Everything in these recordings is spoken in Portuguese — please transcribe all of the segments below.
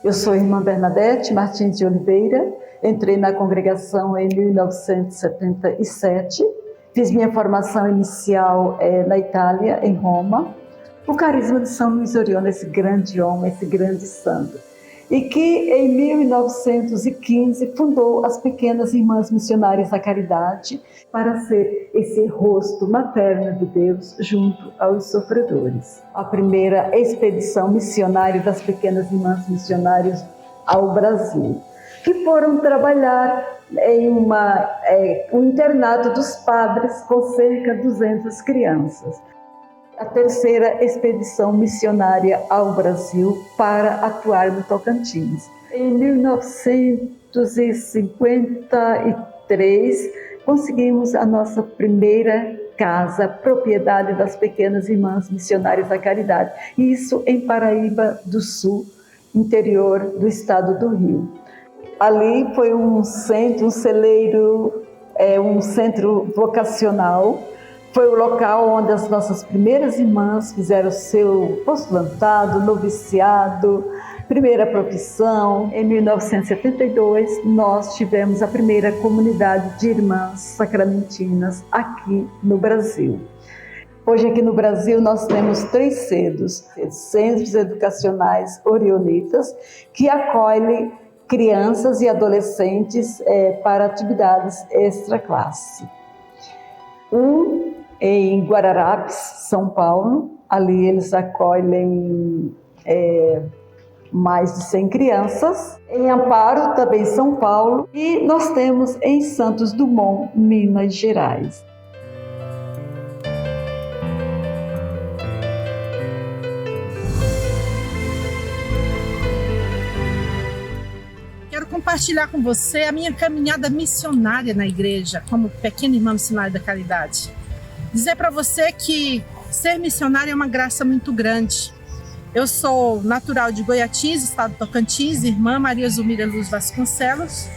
Eu sou a irmã Bernadette Martins de Oliveira, entrei na congregação em 1977, fiz minha formação inicial na Itália, em Roma, o carisma de São Luís Orione, esse grande homem, esse grande santo, e que em 1915 fundou as Pequenas Irmãs Missionárias da Caridade para ser esse rosto materno de Deus junto aos sofredores. A primeira expedição missionária das Pequenas Irmãs Missionárias ao Brasil, que foram trabalhar em um internato dos padres com cerca de 200 crianças. A terceira expedição missionária ao Brasil para atuar no Tocantins. Em 1953, conseguimos a nossa primeira casa, propriedade das Pequenas Irmãs Missionárias da Caridade. Isso em Paraíba do Sul, interior do estado do Rio. Ali foi um centro, um celeiro, um centro vocacional. Foi o local onde as nossas primeiras irmãs fizeram seu postulantado, noviciado, primeira profissão. Em 1972, nós tivemos a primeira comunidade de irmãs sacramentinas aqui no Brasil. Hoje aqui no Brasil nós temos 3 centros educacionais orionitas, que acolhem crianças e adolescentes para atividades extra-classe. Um em Guararapes, São Paulo, ali eles acolhem mais de 100 crianças. Em Amparo, também São Paulo, e nós temos em Santos Dumont, Minas Gerais. Quero compartilhar com você a minha caminhada missionária na igreja, como pequena irmã missionária da caridade. Dizer para você que ser missionária é uma graça muito grande. Eu sou natural de Goiatins, estado do Tocantins, irmã Maria Zulmira Luz Vasconcelos.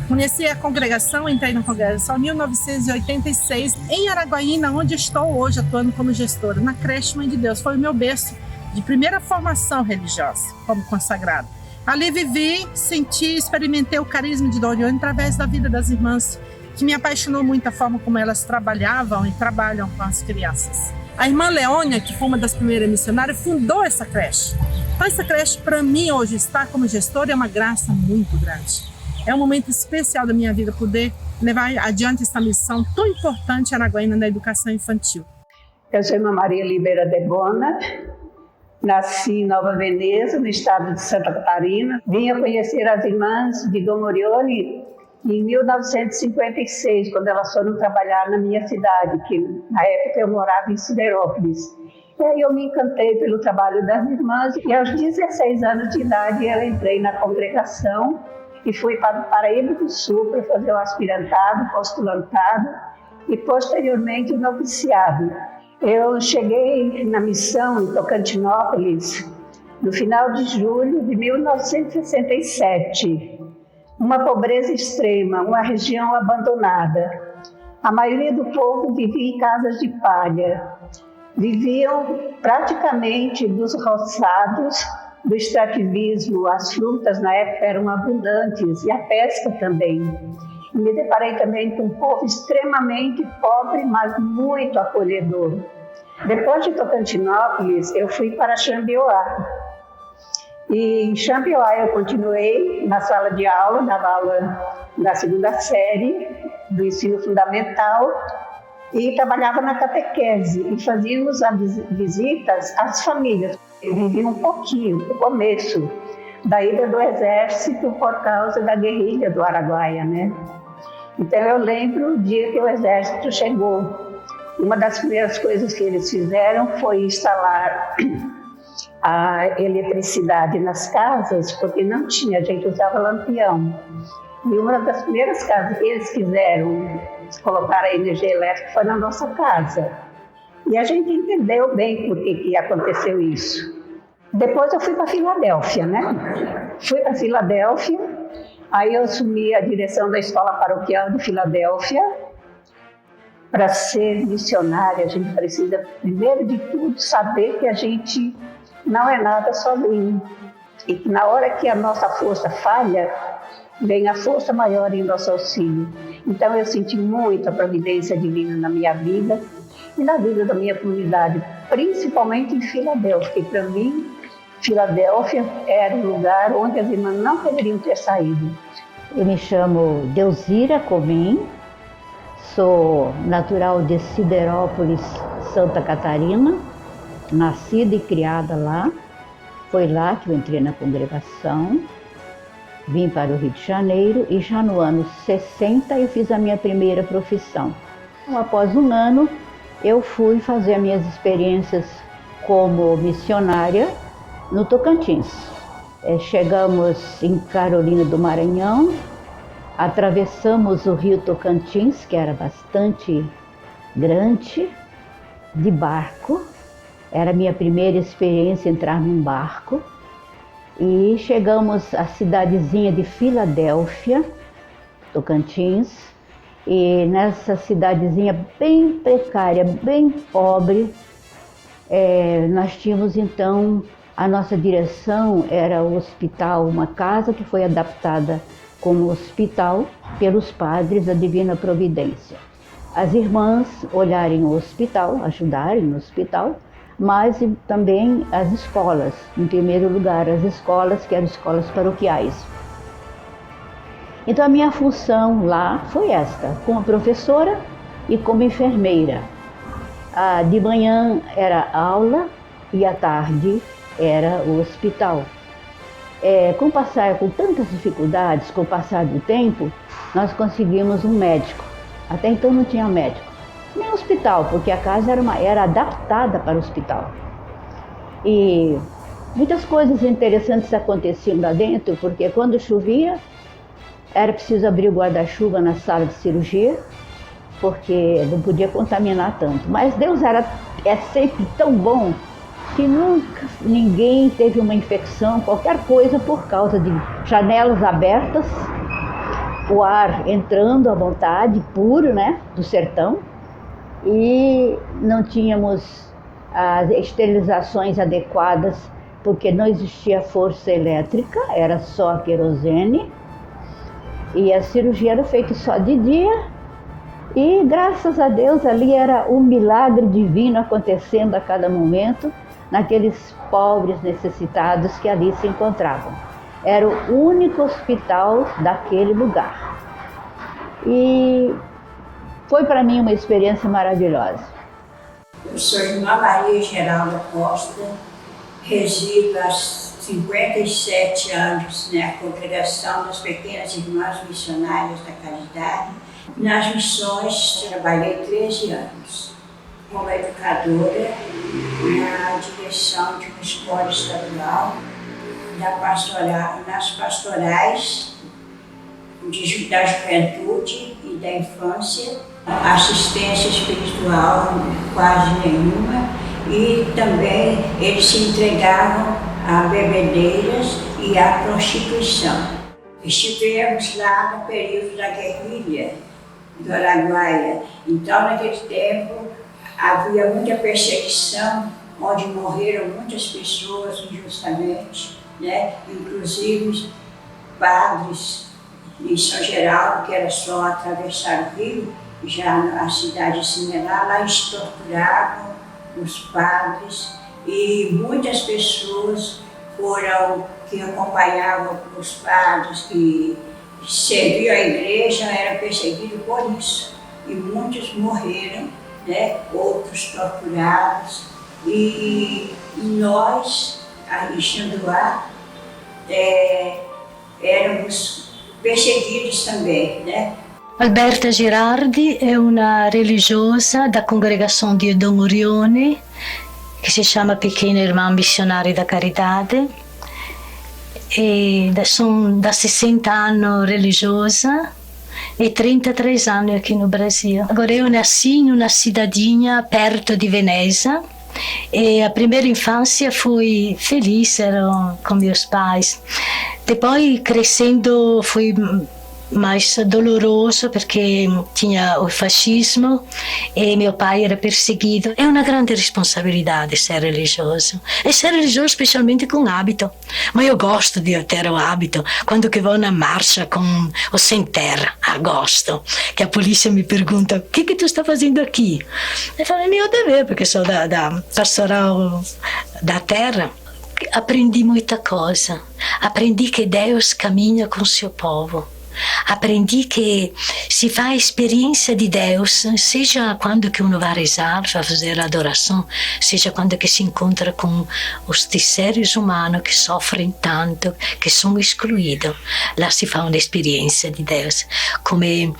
Conheci a congregação, entrei na congregação em 1986, em Araguaína, onde estou hoje atuando como gestora, na creche Mãe de Deus. Foi o meu berço de primeira formação religiosa, como consagrado. Ali vivi, senti, experimentei o carisma de Dom Orione através da vida das irmãs, que me apaixonou muito a forma como elas trabalhavam e trabalham com as crianças. A irmã Leônia, que foi uma das primeiras missionárias, fundou essa creche. Então essa creche, para mim, hoje, estar como gestora é uma graça muito grande. É um momento especial da minha vida poder levar adiante essa missão tão importante em Araguaína na educação infantil. Eu sou a irmã Maria Oliveira de Bona, nasci em Nova Veneza, no estado de Santa Catarina. Vinha conhecer as irmãs de Dom Orione em 1956, quando elas foram trabalhar na minha cidade, que na época eu morava em Siderópolis. E aí eu me encantei pelo trabalho das irmãs e aos 16 anos de idade eu entrei na congregação e fui para o Paraíba do Sul para fazer o aspirantado, postulantado e posteriormente o noviciado. Eu cheguei na missão em Tocantinópolis no final de julho de 1967. Uma pobreza extrema, uma região abandonada. A maioria do povo vivia em casas de palha. Viviam praticamente dos roçados, do extrativismo. As frutas na época eram abundantes e a pesca também. E me deparei também com um povo extremamente pobre, mas muito acolhedor. Depois de Tocantinópolis, eu fui para Xambioá. E em Xambioá eu continuei na sala de aula, dava aula da 2ª série do ensino fundamental e trabalhava na catequese e fazíamos as visitas às famílias. Eu vivi um pouquinho, no começo, da ida do exército por causa da guerrilha do Araguaia, né? Então eu lembro o dia que o exército chegou Uma das primeiras coisas que eles fizeram foi instalar a eletricidade nas casas, porque não tinha, a gente usava lampião. E uma das primeiras casas que eles quiseram colocar a energia elétrica foi na nossa casa. E a gente entendeu bem por que aconteceu isso. Depois eu fui para Filadélfia, né? Fui para Filadélfia, aí eu assumi a direção da escola paroquial de Filadélfia. Para ser missionária, a gente precisa, primeiro de tudo, saber que a gente não é nada sozinho. E que na hora que a nossa força falha, vem a força maior em nosso auxílio. Então eu senti muito a providência divina na minha vida e na vida da minha comunidade, principalmente em Filadélfia, que para mim, Filadélfia era um lugar onde as irmãs não deveriam ter saído. Eu me chamo Deusira Comim, sou natural de Siderópolis, Santa Catarina, nascida e criada lá. Foi lá que eu entrei na congregação, vim para o Rio de Janeiro e já no ano 60 eu fiz a minha primeira profissão. Então, após um ano, eu fui fazer minhas experiências como missionária no Tocantins. Chegamos em Carolina do Maranhão, atravessamos o rio Tocantins, que era bastante grande, de barco. Era a minha primeira experiência entrar num barco. E chegamos à cidadezinha de Filadélfia, Tocantins. E nessa cidadezinha bem precária, bem pobre, nós tínhamos então, a nossa direção era o hospital, uma casa que foi adaptada como hospital pelos padres da Divina Providência. As irmãs olharem o hospital, ajudarem no hospital, mas também as escolas, em primeiro lugar, as escolas que eram escolas paroquiais. Então a minha função lá foi esta, como professora e como enfermeira. De manhã era aula e à tarde era o hospital. Com tantas dificuldades, com o passar do tempo, nós conseguimos um médico. Até então não tinha médico, nem hospital, porque a casa era adaptada para o hospital. E muitas coisas interessantes aconteciam lá dentro, porque quando chovia, era preciso abrir o guarda-chuva na sala de cirurgia, porque não podia contaminar tanto. Mas Deus é sempre tão bom que nunca ninguém teve uma infecção, qualquer coisa, por causa de janelas abertas, o ar entrando à vontade, puro, né, do sertão, e não tínhamos as esterilizações adequadas, porque não existia força elétrica, era só a querosene, e a cirurgia era feita só de dia, e graças a Deus ali era um milagre divino acontecendo a cada momento, naqueles pobres necessitados que ali se encontravam. Era o único hospital daquele lugar. E foi para mim uma experiência maravilhosa. Eu sou irmã Maria Geralda Costa, resido há 57 anos na Congregação das Pequenas Irmãs Missionárias da Caridade. Nas missões trabalhei 13 anos. Como educadora, na direção de uma escola estadual, nas pastorais da juventude e da infância, assistência espiritual quase nenhuma, e também eles se entregavam a bebedeiras e à prostituição. Estivemos lá no período da guerrilha do Araguaia, então naquele tempo havia muita perseguição, onde morreram muitas pessoas injustamente, né? Inclusive padres em São Geraldo, que era só atravessar o rio, já a cidade similar, lá eles torturavam os padres, e muitas pessoas que acompanhavam os padres, que serviam a igreja, eram perseguidos por isso, e muitos morreram, né? Outros torturados, e nós, aí em Xanduá, éramos perseguidos também, né? Alberta Girardi è una religiosa da congregação de Dom Orione, che si chiama Pequena Irmã Missionária da Caridade. E sono da 60 anni religiosa e 33 anni aqui no Brasil. Agora eu nasci em uma cidadinha perto de Veneza e a primeira infância foi feliz, ero com meus pais. Depois, crescendo, foi mais doloroso perché tinha o fascismo e meu pai era perseguido. È una grande responsabilità essere religioso, e ser religioso specialmente com hábito. Ma io gosto di ter o hábito quando che vou na marcia com o sem terra, gosto, che a polícia me pergunta: o que tu está fazendo aqui? Eu falo: é meu dever, porque sou da pastoral da terra. Aprendi muita coisa. Aprendi que Deus caminha com seu povo. Aprendi que si fa esperienza di Deus, seja quando che uno va a rezar, va a fazer adoração, seja quando che si incontra com os seres humanos que sofrem tanto, que são excluídos. Lá si fa un'esperienza di Deus, come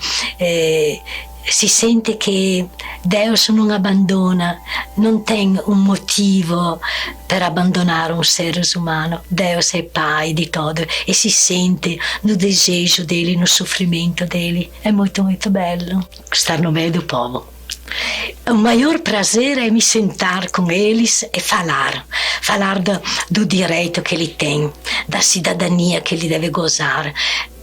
si sente che Deus non abbandona, non tem un motivo per abbandonare un ser umano. Deus è Pai di todo e si sente no desejo dele, no sofrimento dele. È molto, molto bello estar no meio do povo. O maior prazer é me sentar com eles e falar do direito que ele tem, da cidadania que ele deve gozar,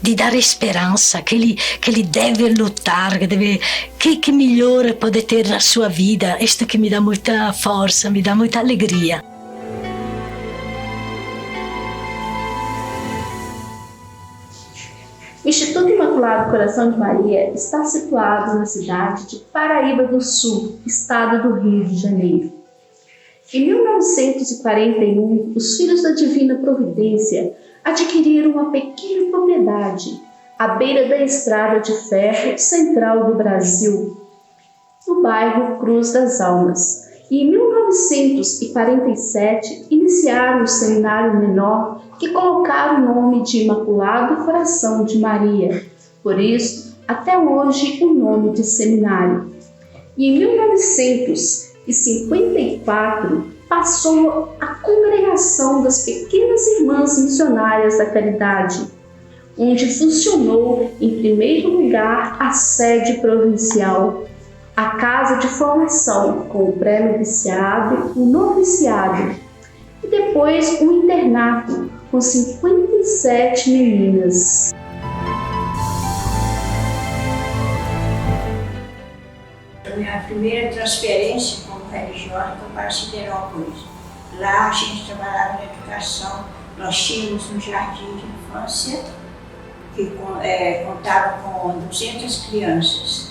di dare speranza, che ele deve lutar, che migliore pode ter na sua vida. Questo che mi dà molta forza, mi dà molta allegria. O Instituto Imaculado Coração de Maria está situado na cidade de Paraíba do Sul, estado do Rio de Janeiro. Em 1941, os Filhos da Divina Providência adquiriram uma pequena propriedade à beira da estrada de ferro central do Brasil, no bairro Cruz das Almas. E em 1947, iniciaram o seminário menor, que colocaram o nome de Imaculado Coração de Maria. Por isso, até hoje, o nome de seminário. E em 1954, passou a Congregação das Pequenas Irmãs Missionárias da Caridade, onde funcionou, em primeiro lugar, a sede provincial, a casa de formação com o pré-noviciado, o noviciado e depois o internato com 57 meninas. A minha primeira transferência como religiosa foi para Siderópolis. Lá a gente trabalhava na educação. Nós tínhamos um jardim de infância que contava com 200 crianças.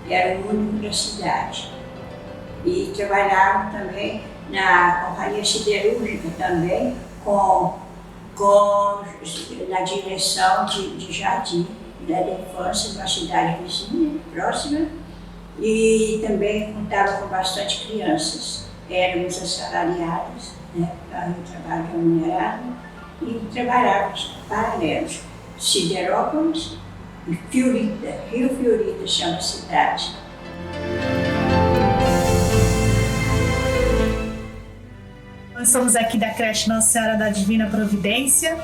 Era o único da cidade. E trabalhava também na companhia siderúrgica também, na direção de jardim da infância, de uma cidade vizinha, próxima, e também contava com bastante crianças. Éramos assalariados, né, para um trabalho remunerado, e trabalhávamos paralelos. Siderópolis e Fiorita, Rio Fiorita chama a cidade. Nós somos aqui da creche Nossa Senhora da Divina Providência.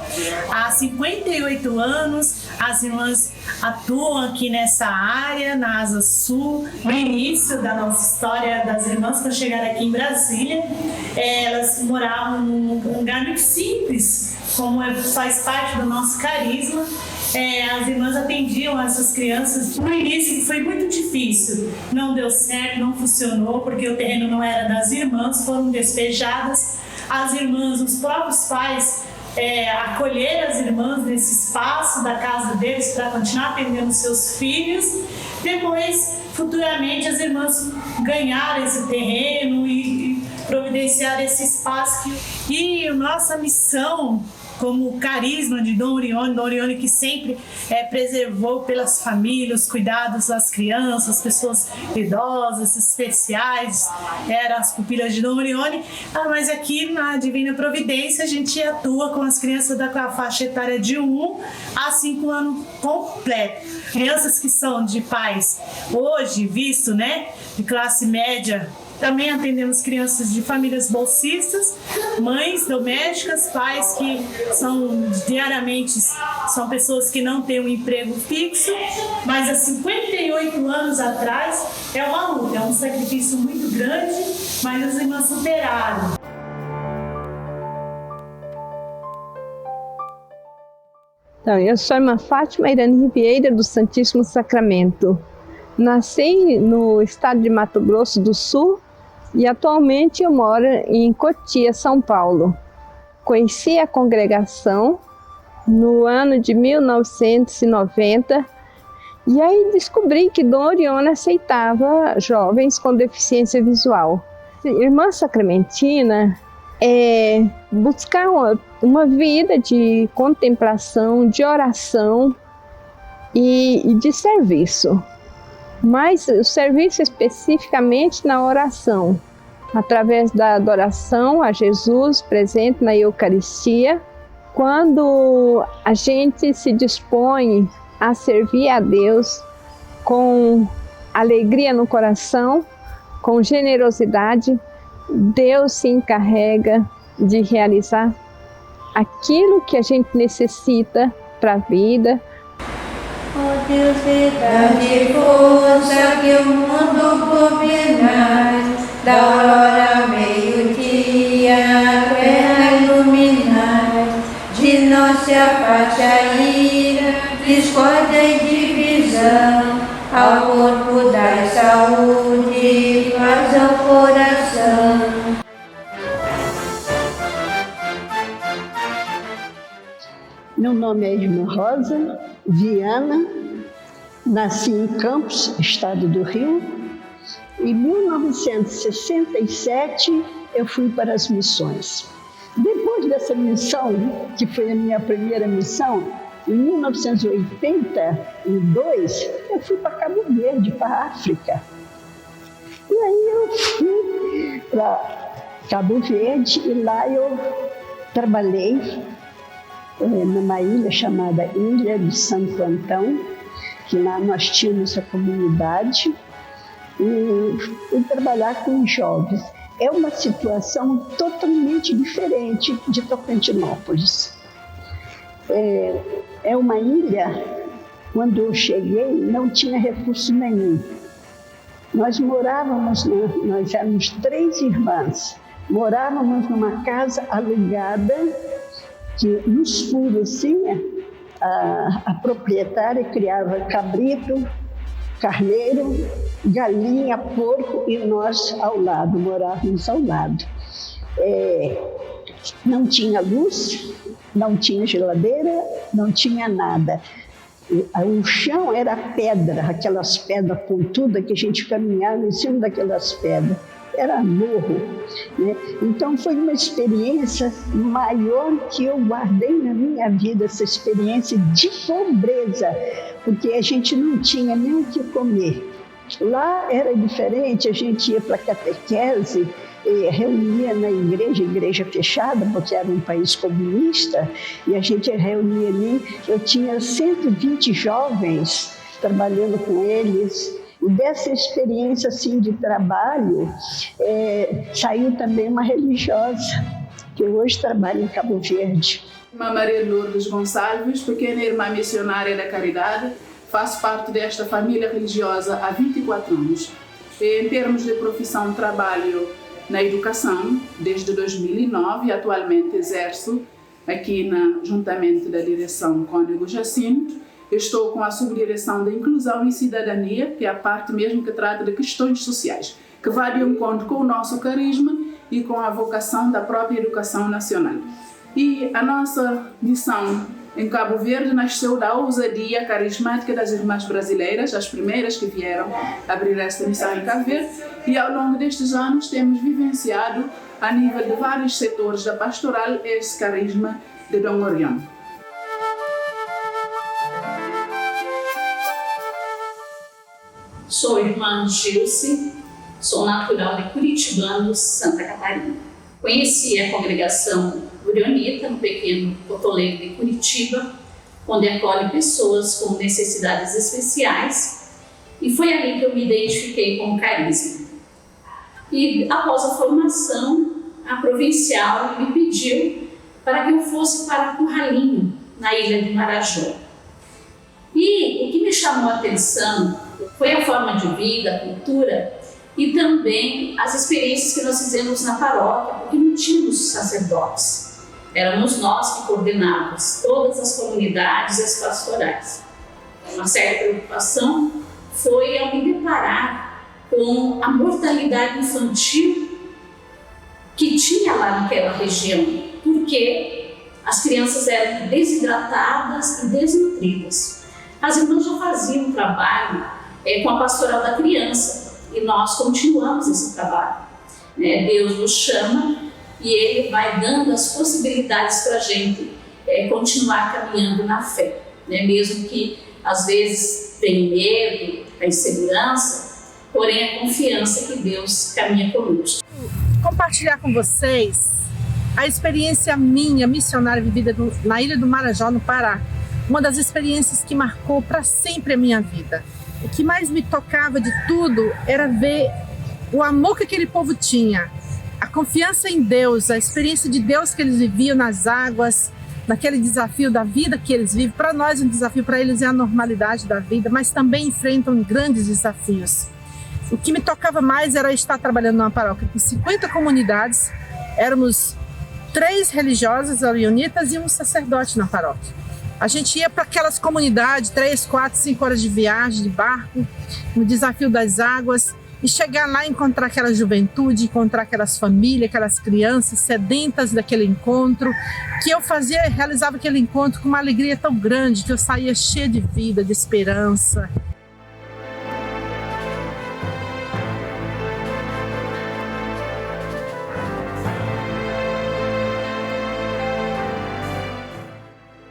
Há 58 anos, as irmãs atuam aqui nessa área, na Asa Sul. No início da nossa história das irmãs, quando chegaram aqui em Brasília, elas moravam num lugar muito simples, como faz parte do nosso carisma. As irmãs atendiam essas crianças. No início foi muito difícil, não deu certo, não funcionou, porque o terreno não era das irmãs, foram despejadas. As irmãs, os próprios pais, acolheram as irmãs nesse espaço da casa deles para continuar atendendo seus filhos. Depois, futuramente, as irmãs ganharam esse terreno e providenciaram esse espaço. E a nossa missão como o carisma de Dom Orione que sempre preservou pelas famílias, cuidados das crianças, pessoas idosas, especiais, eram as pupilas de Dom Orione, mas aqui na Divina Providência a gente atua com as crianças da faixa etária de 1 a 5 anos completo. Crianças que são de pais hoje, visto, né, de classe média. Também atendemos crianças de famílias bolsistas, mães domésticas, pais que são diariamente, são pessoas que não têm um emprego fixo, mas há 58 anos atrás é uma luta, é um sacrifício muito grande, mas os irmãos superaram. Então, eu sou a irmã Fátima Irani Vieira do Santíssimo Sacramento. Nasci no estado de Mato Grosso do Sul e atualmente eu moro em Cotia, São Paulo. Conheci a congregação no ano de 1990 e aí descobri que Dom Orione aceitava jovens com deficiência visual. Irmã Sacramentina é buscar uma vida de contemplação, de oração e de serviço. Mas o serviço especificamente na oração, através da adoração a Jesus presente na Eucaristia. Quando a gente se dispõe a servir a Deus com alegria no coração, com generosidade, Deus se encarrega de realizar aquilo que a gente necessita para a vida. Ó Deus, verdade, força que o mundo combinais, da aurora ao meio-dia, a terra iluminais, de nossa pátria ira, discórdia e divisão, ao corpo dai saúde, paz ao coração. Meu nome é Irmã Rosa Viana, nasci em Campos, estado do Rio. Em 1967 eu fui para as missões. Depois dessa missão, que foi a minha primeira missão, em 1982 eu fui para Cabo Verde, para a África. E aí eu fui para Cabo Verde e lá eu trabalhei numa ilha chamada Ilha de Santo Antão, que lá nós tínhamos a comunidade, e fui trabalhar com jovens. É uma situação totalmente diferente de Tocantinópolis. É uma ilha, quando eu cheguei, não tinha recurso nenhum. Nós éramos 3 irmãs, morávamos numa casa alugada, que nos fundos tinha, a proprietária criava cabrito, carneiro, galinha, porco e nós ao lado, morávamos ao lado. Não tinha luz, não tinha geladeira, não tinha nada. O chão era pedra, aquelas pedras pontudas que a gente caminhava em cima daquelas pedras. Era morro, né? Então foi uma experiência maior que eu guardei na minha vida, essa experiência de pobreza, porque a gente não tinha nem o que comer. Lá era diferente, a gente ia para a catequese, reunia na igreja fechada, porque era um país comunista, e a gente reunia ali. Eu tinha 120 jovens trabalhando com eles. E dessa experiência assim, de trabalho, saiu também uma religiosa, que hoje trabalha em Cabo Verde. Irmã Maria Lourdes Gonçalves, pequena irmã missionária da Caridade, faço parte desta família religiosa há 24 anos. Em termos de profissão, trabalho na educação desde 2009 e atualmente exerço aqui juntamente da direção Cônego Jacinto. Estou com a subdireção da Inclusão e Cidadania, que é a parte mesmo que trata de questões sociais, que vai de encontro com o nosso carisma e com a vocação da própria educação nacional. E a nossa missão em Cabo Verde nasceu da ousadia carismática das irmãs brasileiras, as primeiras que vieram abrir esta missão em Cabo Verde, e ao longo destes anos temos vivenciado, a nível de vários setores da pastoral, esse carisma de Dom Orione. Sou irmã Gilce, sou natural de Curitibano, Santa Catarina. Conheci a congregação orionita no pequeno Cotoleiro de Curitiba, onde acolhe pessoas com necessidades especiais, e foi ali que eu me identifiquei com o carisma. E após a formação, a provincial me pediu para que eu fosse para Curralinho, na ilha de Marajó. E o que me chamou a atenção foi a forma de vida, a cultura e também as experiências que nós fizemos na paróquia, porque não tínhamos sacerdotes. Éramos nós que coordenávamos todas as comunidades e as pastorais. Uma certa preocupação foi ao me deparar com a mortalidade infantil que tinha lá naquela região, porque as crianças eram desidratadas e desnutridas. As irmãs já faziam um trabalho com a pastoral da criança e nós continuamos esse trabalho. Deus nos chama e Ele vai dando as possibilidades para a gente continuar caminhando na fé, mesmo que às vezes tem medo, a insegurança, porém a confiança que Deus caminha conosco. Compartilhar com vocês a experiência minha missionária vivida na Ilha do Marajó, no Pará. Uma das experiências que marcou para sempre a minha vida. O que mais me tocava de tudo era ver o amor que aquele povo tinha, a confiança em Deus, a experiência de Deus que eles viviam nas águas, naquele desafio da vida que eles vivem. Para nós, um desafio, para eles é a normalidade da vida, mas também enfrentam grandes desafios. O que me tocava mais era estar trabalhando numa paróquia com 50 comunidades, éramos 3 religiosas orionitas e um sacerdote na paróquia. A gente ia para aquelas comunidades, 3, 4, 5 horas de viagem, de barco, no desafio das águas, e chegar lá e encontrar aquela juventude, encontrar aquelas famílias, aquelas crianças sedentas daquele encontro, que eu realizava aquele encontro com uma alegria tão grande, que eu saía cheia de vida, de esperança.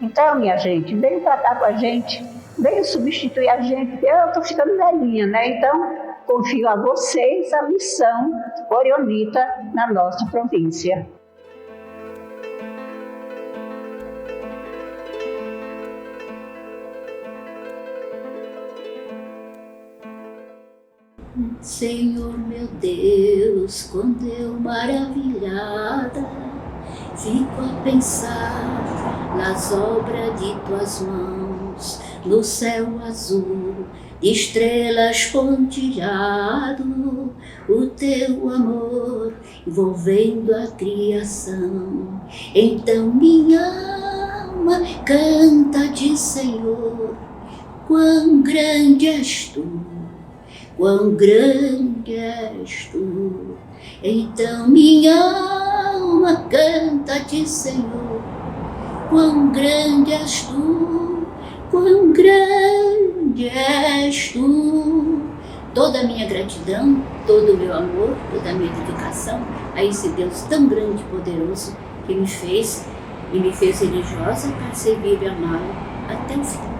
Então, minha gente, venham tratar com a gente, venham substituir a gente, porque eu estou ficando velhinha, né? Então, confio a vocês a missão orionita na nossa província. Senhor meu Deus, quando eu maravilhada fico a pensar nas obras de tuas mãos, no céu azul, de estrelas pontilhado, o teu amor envolvendo a criação. Então minha alma canta-te, Senhor, quão grande és tu, quão grande és tu. Então minha alma canta-te, Senhor, quão grande és tu, quão grande és tu. Toda a minha gratidão, todo o meu amor, toda a minha dedicação a esse Deus tão grande e poderoso que me fez religiosa para servir e amá-lo até o fim.